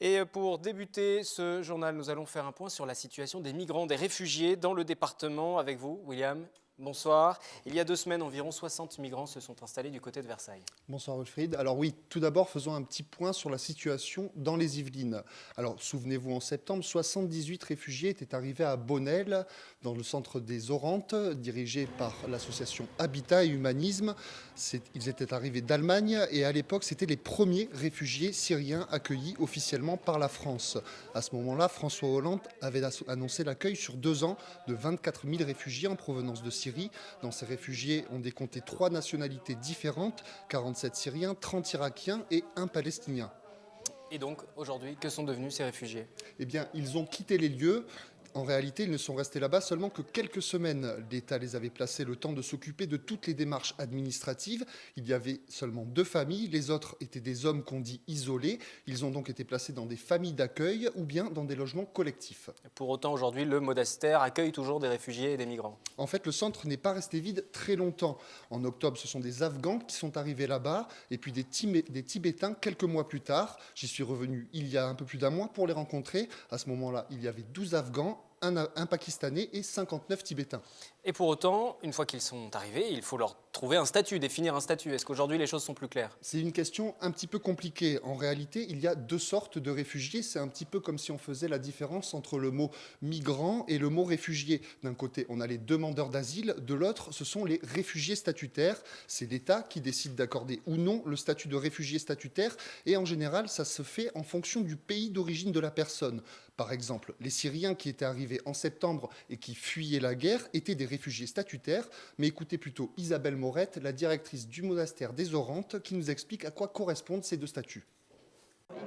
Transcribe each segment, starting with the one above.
Et pour débuter ce journal, nous allons faire un point sur la situation des migrants, des réfugiés dans le département avec vous, William. Bonsoir. Il y a 2 semaines, environ 60 migrants se sont installés du côté de Versailles. Bonsoir Wilfried. Alors oui, tout d'abord, faisons un petit point sur la situation dans les Yvelines. Alors souvenez-vous, en septembre, 78 réfugiés étaient arrivés à Bonnel, dans le centre des Orantes, dirigé par l'association Habitat et Humanisme. Ils étaient arrivés d'Allemagne et à l'époque, c'était les premiers réfugiés syriens accueillis officiellement par la France. À ce moment-là, François Hollande avait annoncé l'accueil sur 2 ans de 24 000 réfugiés en provenance de Syrie. Dans ces réfugiés, on décomptait 3 nationalités différentes, 47 Syriens, 30 Irakiens et 1 Palestinien. Et donc, aujourd'hui, que sont devenus ces réfugiés? Eh bien, ils ont quitté les lieux. En réalité, ils ne sont restés là-bas seulement que quelques semaines. L'État les avait placés le temps de s'occuper de toutes les démarches administratives. Il y avait seulement 2 familles. Les autres étaient des hommes qu'on dit isolés. Ils ont donc été placés dans des familles d'accueil ou bien dans des logements collectifs. Pour autant, aujourd'hui, le monastère accueille toujours des réfugiés et des migrants. En fait, le centre n'est pas resté vide très longtemps. En octobre, ce sont des Afghans qui sont arrivés là-bas, et puis des Tibétains quelques mois plus tard. J'y suis revenu il y a un peu plus d'un mois pour les rencontrer. À ce moment-là, il y avait 12 Afghans, un Pakistanais et 59 Tibétains. Et pour autant, une fois qu'ils sont arrivés, il faut leur trouver un statut, définir un statut. Est-ce qu'aujourd'hui, les choses sont plus claires? C'est une question un petit peu compliquée. En réalité, il y a 2 sortes de réfugiés. C'est un petit peu comme si on faisait la différence entre le mot migrant et le mot réfugié. D'un côté, on a les demandeurs d'asile. De l'autre, ce sont les réfugiés statutaires. C'est l'État qui décide d'accorder ou non le statut de réfugié statutaire. Et en général, ça se fait en fonction du pays d'origine de la personne. Par exemple, les Syriens qui étaient arrivés en septembre et qui fuyaient la guerre étaient des réfugiés statutaires. Mais écoutez plutôt Isabelle Morette, la directrice du monastère des Orantes, qui nous explique à quoi correspondent ces 2 statuts.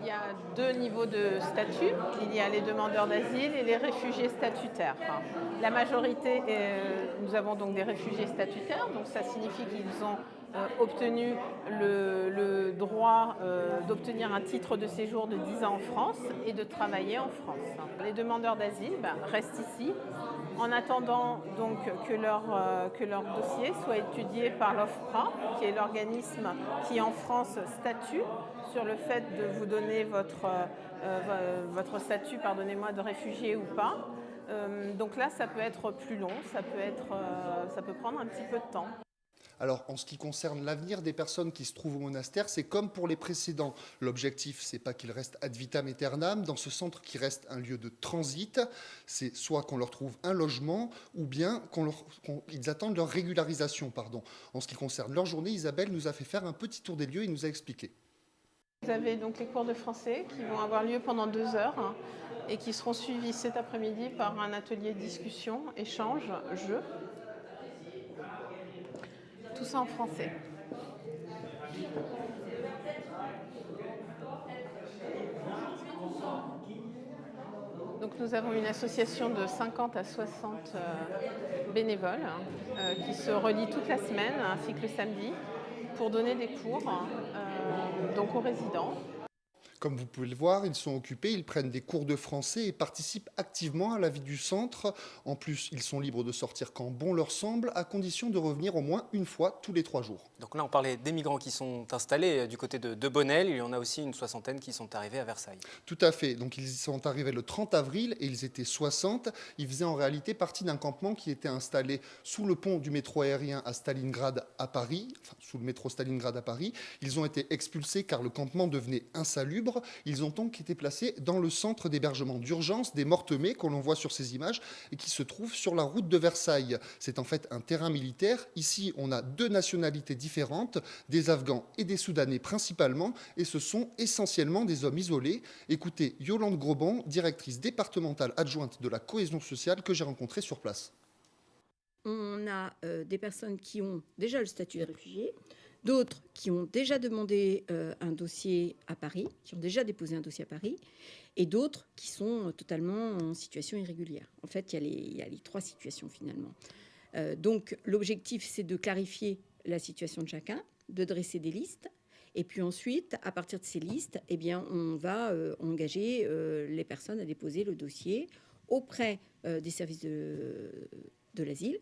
Il y a 2 niveaux de statut. Il y a les demandeurs d'asile et les réfugiés statutaires. La majorité, nous avons donc des réfugiés statutaires, donc ça signifie qu'ils ont obtenu le droit d'obtenir un titre de séjour de 10 ans en France et de travailler en France. Les demandeurs d'asile restent ici en attendant donc que leur dossier soit étudié par l'OFPRA, qui est l'organisme qui en France statue sur le fait de vous donner votre statut, pardonnez-moi, de réfugié ou pas. Donc là, ça peut être plus long, ça peut prendre un petit peu de temps. Alors, en ce qui concerne l'avenir des personnes qui se trouvent au monastère, c'est comme pour les précédents. L'objectif, c'est pas qu'ils restent ad vitam aeternam dans ce centre qui reste un lieu de transit. C'est soit qu'on leur trouve un logement, ou bien qu'ils attendent leur régularisation. En ce qui concerne leur journée, Isabelle nous a fait faire un petit tour des lieux et nous a expliqué. Vous avez donc les cours de français qui vont avoir lieu pendant 2 heures et qui seront suivis cet après-midi par un atelier discussion, échange, jeu. Tout ça en français. Donc nous avons une association de 50 à 60 bénévoles qui se relient toute la semaine ainsi que le samedi pour donner des cours donc aux résidents. Comme vous pouvez le voir, ils sont occupés, ils prennent des cours de français et participent activement à la vie du centre. En plus, ils sont libres de sortir quand bon leur semble, à condition de revenir au moins une fois tous les 3 jours. Donc là, on parlait des migrants qui sont installés du côté de Bonnel. Il y en a aussi une 60aine qui sont arrivés à Versailles. Tout à fait. Donc ils sont arrivés le 30 avril et ils étaient 60. Ils faisaient en réalité partie d'un campement qui était installé sous le pont du métro aérien à Stalingrad à Paris, sous le métro Stalingrad à Paris. Ils ont été expulsés car le campement devenait insalubre. Ils ont donc été placés dans le centre d'hébergement d'urgence des Mortemais, que l'on voit sur ces images, et qui se trouve sur la route de Versailles. C'est en fait un terrain militaire. Ici, on a 2 nationalités différentes, des Afghans et des Soudanais principalement, et ce sont essentiellement des hommes isolés. Écoutez Yolande Grobon, directrice départementale adjointe de la cohésion sociale, que j'ai rencontrée sur place. On a des personnes qui ont déjà le statut de réfugié, d'autres qui ont déjà demandé un dossier à Paris, qui ont déjà déposé un dossier à Paris, et d'autres qui sont totalement en situation irrégulière. En fait, il y a les 3 situations finalement. Donc l'objectif, c'est de clarifier la situation de chacun, de dresser des listes, et puis ensuite, à partir de ces listes, eh bien, on va engager les personnes à déposer le dossier auprès des services de l'asile.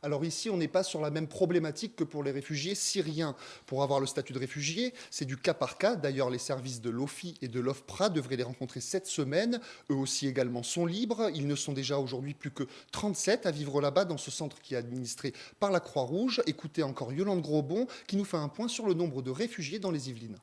Alors ici, on n'est pas sur la même problématique que pour les réfugiés syriens. Pour avoir le statut de réfugié, c'est du cas par cas. D'ailleurs, les services de l'OFI et de l'OFPRA devraient les rencontrer cette semaine. Eux aussi également sont libres. Ils ne sont déjà aujourd'hui plus que 37 à vivre là-bas dans ce centre qui est administré par la Croix-Rouge. Écoutez encore Yolande Grosbon qui nous fait un point sur le nombre de réfugiés dans les Yvelines.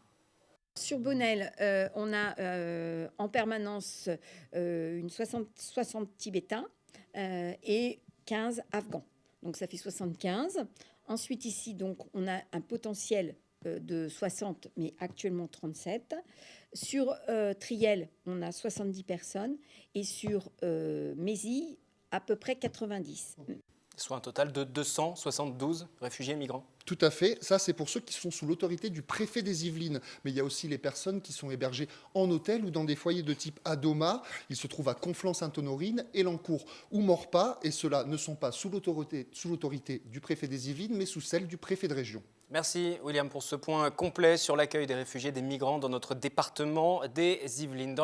Sur Bonnel, on a en permanence 60 Tibétains et 15 Afghans. Donc ça fait 75. Ensuite ici, donc, on a un potentiel de 60, mais actuellement 37. Sur Triel, on a 70 personnes. Et sur Mézy, à peu près 90. Soit un total de 272 réfugiés migrants. Tout à fait. Ça, c'est pour ceux qui sont sous l'autorité du préfet des Yvelines. Mais il y a aussi les personnes qui sont hébergées en hôtel ou dans des foyers de type Adoma. Ils se trouvent à Conflans-Sainte-Honorine, Elancourt ou Morpas. Et ceux-là ne sont pas sous l'autorité du préfet des Yvelines, mais sous celle du préfet de région. Merci William pour ce point complet sur l'accueil des réfugiés, des migrants dans notre département des Yvelines.